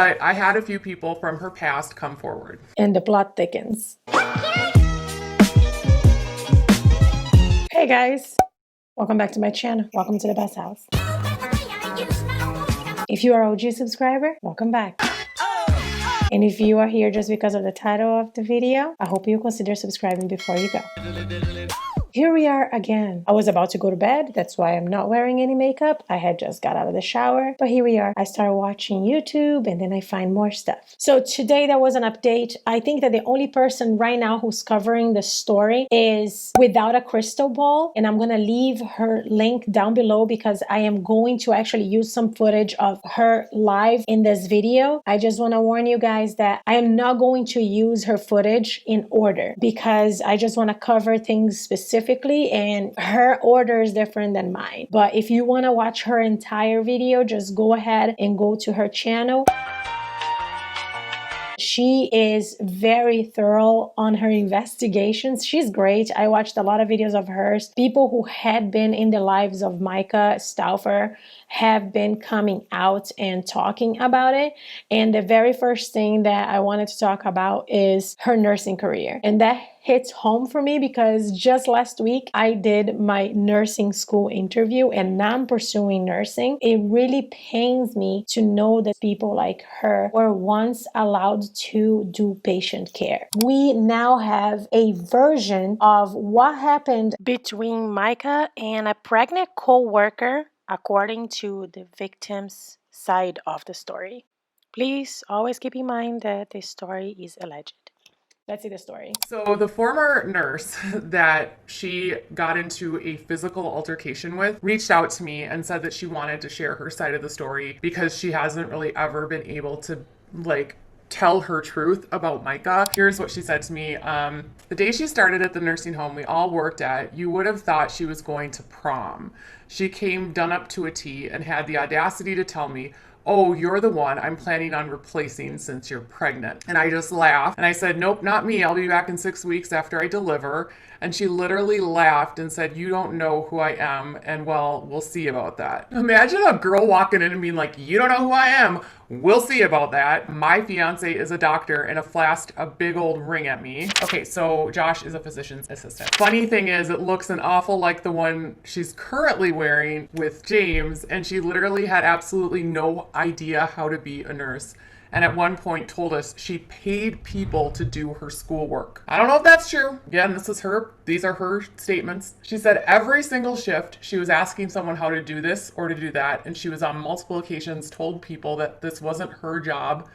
but I had a few people from her past come forward. And the plot thickens. Hey guys, welcome back to my channel. Welcome to the best house. If you are an OG subscriber, welcome back. And if you are here just because of the title of the video, I hope you consider subscribing before you go. Here we are again. I was about to go to bed. That's why I'm not wearing any makeup. I had just got out of the shower, but here we are. I started watching YouTube and then I find more stuff. So today there was an update. I think that the only person right now who's covering the story is Without a Crystal Ball. And I'm going to leave her link down below because I am going to actually use some footage of her live in this video. I just want to warn you guys that I am not going to use her footage in order because I just want to cover things specifically. And her order is different than mine. But if you want to watch her entire video, just go ahead and go to her channel. She is very thorough on her investigations. She's great. I watched a lot of videos of hers. People who had been in the lives of Myka Stauffer have been coming out and talking about it. And the very first thing that I wanted to talk about is her nursing career. And that hits home for me because just last week I did my nursing school interview and now I'm pursuing nursing. It really pains me to know that people like her were once allowed to do patient care. We now have a version of what happened between Myka and a pregnant co-worker according to the victim's side of the story. Please always keep in mind that this story is alleged. Let's see the story. So the former nurse that she got into a physical altercation with reached out to me and said that she wanted to share her side of the story because she hasn't really ever been able to tell her truth about Myka. Here's what she said to me. The day she started at the nursing home we all worked at, you would have thought she was going to prom. She came done up to a T and had the audacity to tell me, "Oh, you're the one I'm planning on replacing since you're pregnant." And I just laughed and I said, "Nope, not me. I'll be back in 6 weeks after I deliver." And she literally laughed and said, "You don't know who I am, and well, we'll see about that." Imagine a girl walking in and being like, "You don't know who I am. We'll see about that." My fiance is a doctor and flashed a big old ring at me. Okay, so Josh is a physician's assistant. Funny thing is, it looks an awful like the one she's currently wearing with James, and she literally had absolutely no idea how to be a nurse. And at one point told us she paid people to do her schoolwork. I don't know if that's true. Again, these are her statements. She said every single shift she was asking someone how to do this or to do that, and she was on multiple occasions told people that this wasn't her job.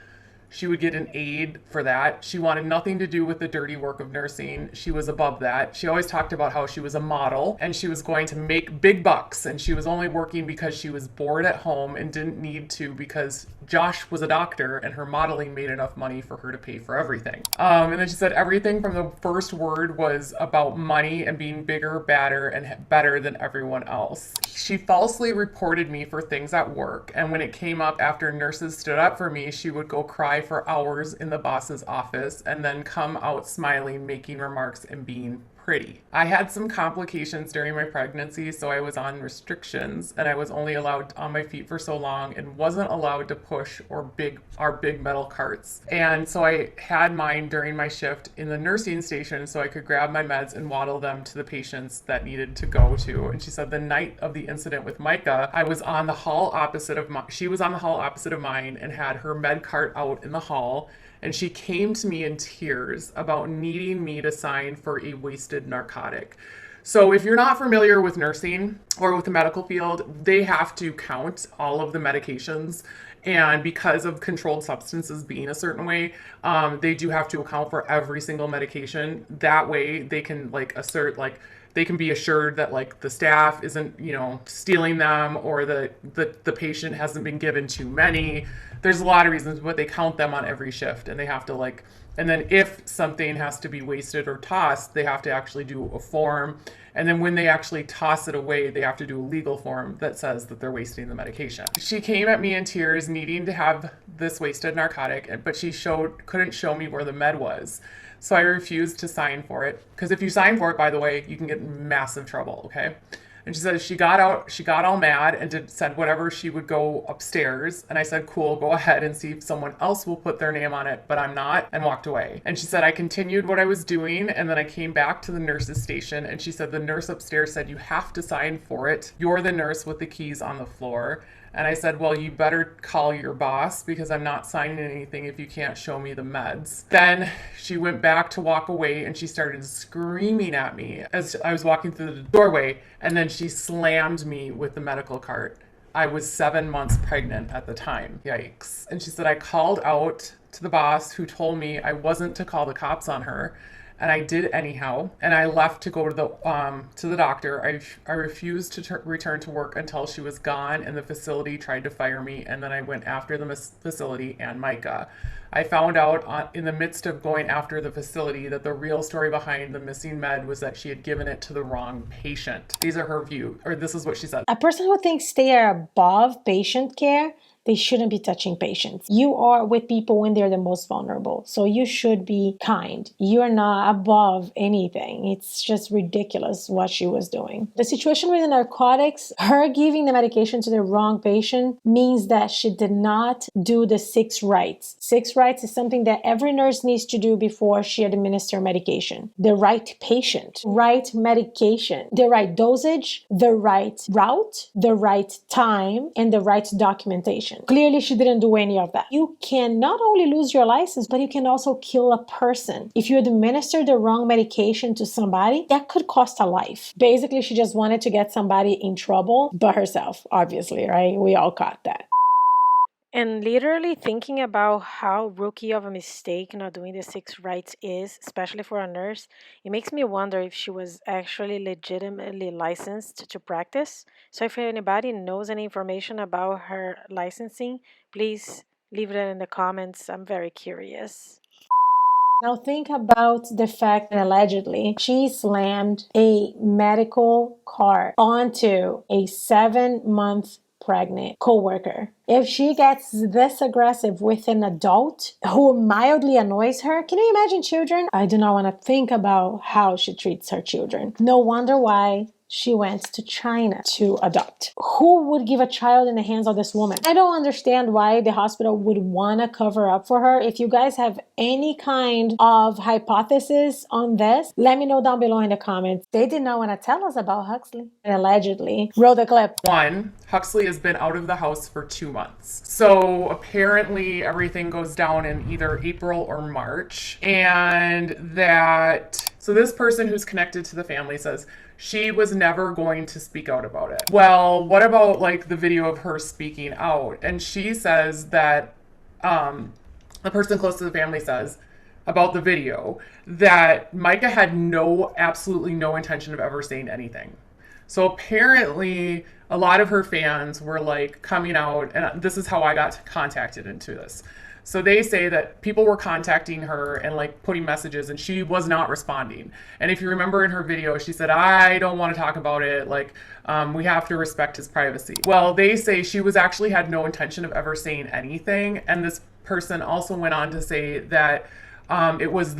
She would get an aide for that. She wanted nothing to do with the dirty work of nursing. She was above that. She always talked about how she was a model and she was going to make big bucks, and she was only working because she was bored at home and didn't need to because Josh was a doctor and her modeling made enough money for her to pay for everything. And then she said everything from the first word was about money and being bigger, badder, and better than everyone else. She falsely reported me for things at work, and when it came up after nurses stood up for me, she would go cry for hours in the boss's office and then come out smiling, making remarks, and being pretty. I had some complications during my pregnancy, so I was on restrictions and I was only allowed on my feet for so long and wasn't allowed to push our big metal carts. And so I had mine during my shift in the nursing station so I could grab my meds and waddle them to the patients that needed to go to. And she said the night of the incident with Myka, I was on the hall opposite of she was on the hall opposite of mine and had her med cart out in the hall. And she came to me in tears about needing me to sign for a wasted narcotic. So if you're not familiar with nursing or with the medical field, they have to count all of the medications. And because of controlled substances being a certain way, they do have to account for every single medication. That way they can they can be assured that the staff isn't, stealing them, or the patient hasn't been given too many. There's a lot of reasons, but they count them on every shift, and they have to and then if something has to be wasted or tossed, they have to actually do a form. And then when they actually toss it away, they have to do a legal form that says that they're wasting the medication. She came at me in tears, needing to have this wasted narcotic, but she couldn't show me where the med was. So I refused to sign for it. Because if you sign for it, by the way, you can get in massive trouble, okay? And she said she got out, she got all mad and said whatever, she would go upstairs. And I said, cool, go ahead and see if someone else will put their name on it, but I'm not, and walked away. And she said, I continued what I was doing, and then I came back to the nurse's station, and she said the nurse upstairs said, you have to sign for it. You're the nurse with the keys on the floor. And I said, well, you better call your boss because I'm not signing anything if you can't show me the meds. Then she went back to walk away and she started screaming at me as I was walking through the doorway. And then she slammed me with the medical cart. I was 7 months pregnant at the time. Yikes. And she said, I called out to the boss who told me I wasn't to call the cops on her. And I did anyhow, and I left to go to the doctor. I refused to return to work until she was gone, and the facility tried to fire me, and then I went after the facility and Myka. I found out in the midst of going after the facility that the real story behind the missing med was that she had given it to the wrong patient. These are her view, or this is what she said. A person who thinks they are above patient care, they shouldn't be touching patients. You are with people when they're the most vulnerable. So you should be kind. You're not above anything. It's just ridiculous what she was doing. The situation with the narcotics, her giving the medication to the wrong patient means that she did not do the 6 rights. 6 rights is something that every nurse needs to do before she administers medication. The right patient, right medication, the right dosage, the right route, the right time, and the right documentation. Clearly, she didn't do any of that. You can not only lose your license, but you can also kill a person. If you administer the wrong medication to somebody, that could cost a life. Basically, she just wanted to get somebody in trouble, but herself, obviously, right? We all caught that. And literally thinking about how rookie of a mistake not doing the 6 rights is, especially for a nurse, it makes me wonder if she was actually legitimately licensed to practice. So if anybody knows any information about her licensing, please leave it in the comments. I'm very curious. Now think about the fact that allegedly she slammed a medical cart onto a 7-month pregnant coworker. If she gets this aggressive with an adult who mildly annoys her, can you imagine children? I do not want to think about how she treats her children. No wonder why she went to China to adopt. Who would give a child in the hands of this woman? I don't understand why the hospital would want to cover up for her. If you guys have any kind of hypothesis on this, let me know down below in the comments. They did not want to tell us about Huxley. And allegedly, roll the clip. 1, Huxley has been out of the house for 2 months. So apparently everything goes down in either April or March. So this person who's connected to the family says she was never going to speak out about it. Well, what about like the video of her speaking out? And she says that the person close to the family says about the video that Myka had absolutely no intention of ever saying anything. So apparently a lot of her fans were like coming out, and this is how I got contacted into this. So they say that people were contacting her and like putting messages, and she was not responding. And if you remember in her video, she said, I don't want to talk about it. Like, we have to respect his privacy. Well, they say she actually had no intention of ever saying anything. And this person also went on to say that it was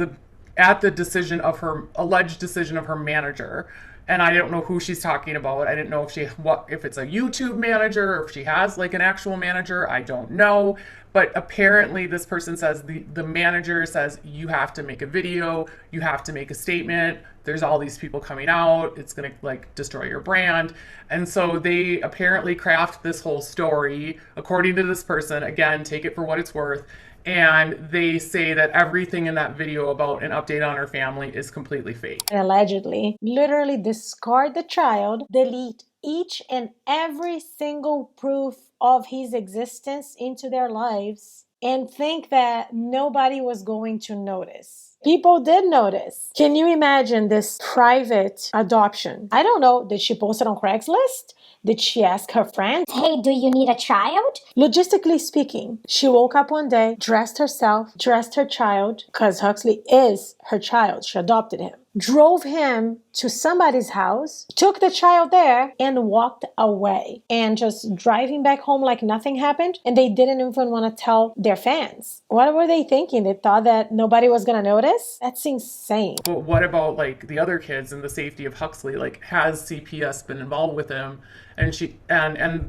at the decision of her alleged decision of her manager. And I don't know who she's talking about. I didn't know if it's a YouTube manager or if she has like an actual manager. I don't know. But apparently this person says the manager says you have to make a video, you have to make a statement. There's all these people coming out. It's going to like destroy your brand. And so they apparently craft this whole story according to this person. Again, take it for what it's worth. And they say that everything in that video about an update on her family is completely fake. Allegedly, literally discard the child, delete each and every single proof of his existence into their lives, and think that nobody was going to notice. People did notice. Can you imagine this private adoption? I don't know. Did she post it on Craigslist? Did she ask her friends, hey, do you need a child? Logistically speaking, she woke up one day, dressed herself, dressed her child, because Huxley is her child. She adopted him. drove him to somebody's house, took the child there, and walked away. And just driving back home like nothing happened. And they didn't even want to tell their fans. What were they thinking? They thought that nobody was going to notice? That's insane. But what about like the other kids and the safety of Huxley? Like, has CPS been involved with him? And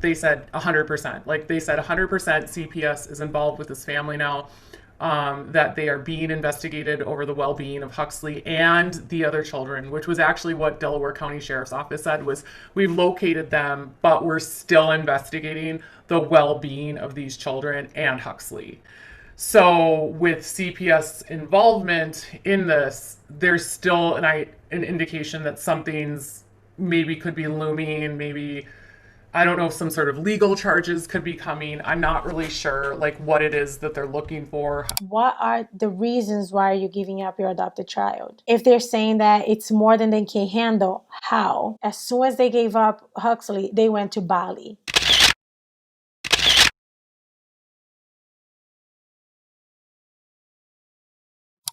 they said 100%. Like they said 100% CPS is involved with his family now. That they are being investigated over the well-being of Huxley and the other children, which was actually what Delaware County Sheriff's Office said was, we've located them, but we're still investigating the well-being of these children and Huxley. So with CPS involvement in this, there's still an indication that something's maybe could be looming, maybe, I don't know if some sort of legal charges could be coming. I'm not really sure like what it is that they're looking for. What are the reasons why you're giving up your adopted child? If they're saying that it's more than they can handle, how? As soon as they gave up Huxley, they went to Bali.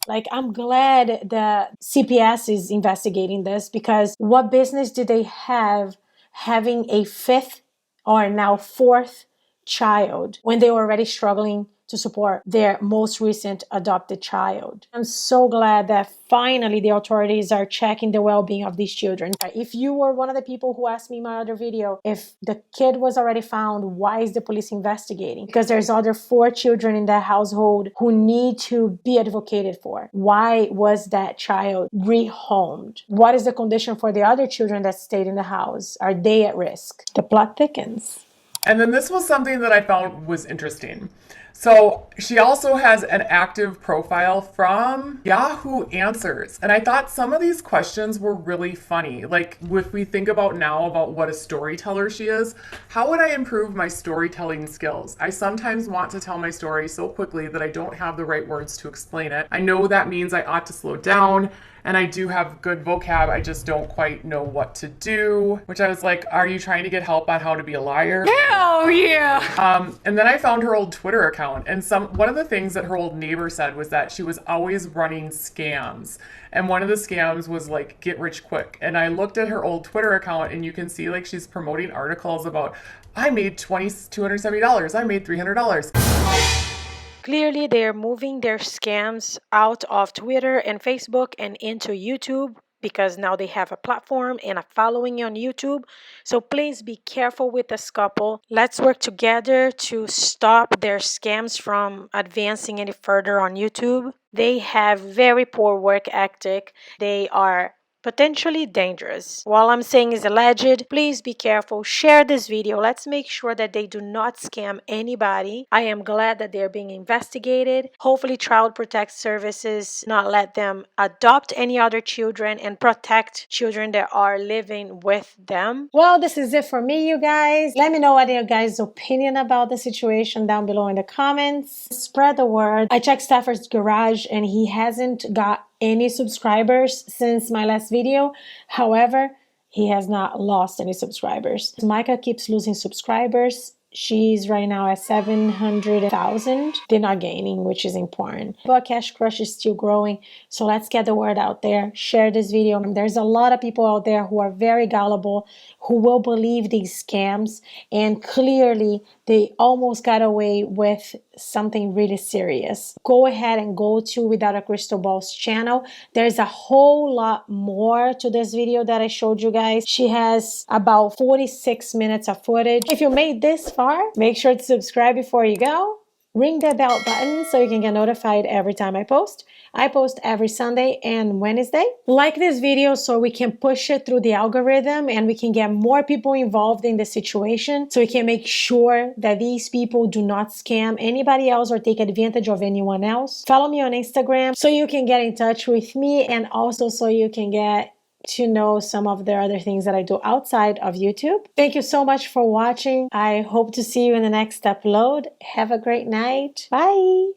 Like, I'm glad that CPS is investigating this, because what business do they have having a fifth or now fourth child when they were already struggling to support their most recent adopted child? I'm so glad that finally the authorities are checking the well-being of these children. If you were one of the people who asked me in my other video, if the kid was already found, why is the police investigating? Because there's other 4 children in that household who need to be advocated for. Why was that child rehomed? What is the condition for the other children that stayed in the house? Are they at risk? The plot thickens. And then this was something that I found was interesting. So she also has an active profile from Yahoo Answers. And I thought some of these questions were really funny. Like, if we think about now about what a storyteller she is, how would I improve my storytelling skills? I sometimes want to tell my story so quickly that I don't have the right words to explain it. I know that means I ought to slow down. And I do have good vocab, I just don't quite know what to do. Which I was like, are you trying to get help on how to be a liar? Hell yeah! And then I found her old Twitter account, and one of the things that her old neighbor said was that she was always running scams. And one of the scams was like, get rich quick. And I looked at her old Twitter account, and you can see like she's promoting articles about, I made $270, I made $300. Clearly, they're moving their scams out of Twitter and Facebook and into YouTube, because now they have a platform and a following on YouTube. So please be careful with this couple. Let's work together to stop their scams from advancing any further on YouTube. They have very poor work ethic. They are potentially dangerous. While I'm saying is alleged, please be careful. Share this video. Let's make sure that they do not scam anybody. I am glad that they're being investigated. Hopefully Child Protect Services not let them adopt any other children and protect children that are living with them. Well, this is it for me, you guys. Let me know what your guys' opinion about the situation down below in the comments. Spread the word. I checked Stauffer's garage and he hasn't got any subscribers since my last video. However, he has not lost any subscribers. Myka keeps losing subscribers. She's right now at 700,000. They're not gaining, which is important. But Cash Crush is still growing. So let's get the word out there. Share this video. There's a lot of people out there who are very gullible, who will believe these scams. And clearly, they almost got away with something really serious. Go ahead and go to Without a Crystal Ball's channel. There's a whole lot more to this video that I showed you guys. She has about 46 minutes of footage. If you made this far, make sure to subscribe before you go. Ring that bell button so you can get notified every time I post. I post every Sunday and Wednesday. Like this video so we can push it through the algorithm and we can get more people involved in the situation, so we can make sure that these people do not scam anybody else or take advantage of anyone else. Follow me on Instagram so you can get in touch with me, and also so you can get to know some of the other things that I do outside of YouTube. Thank you so much for watching. I hope to see you in the next upload. Have a great night. Bye.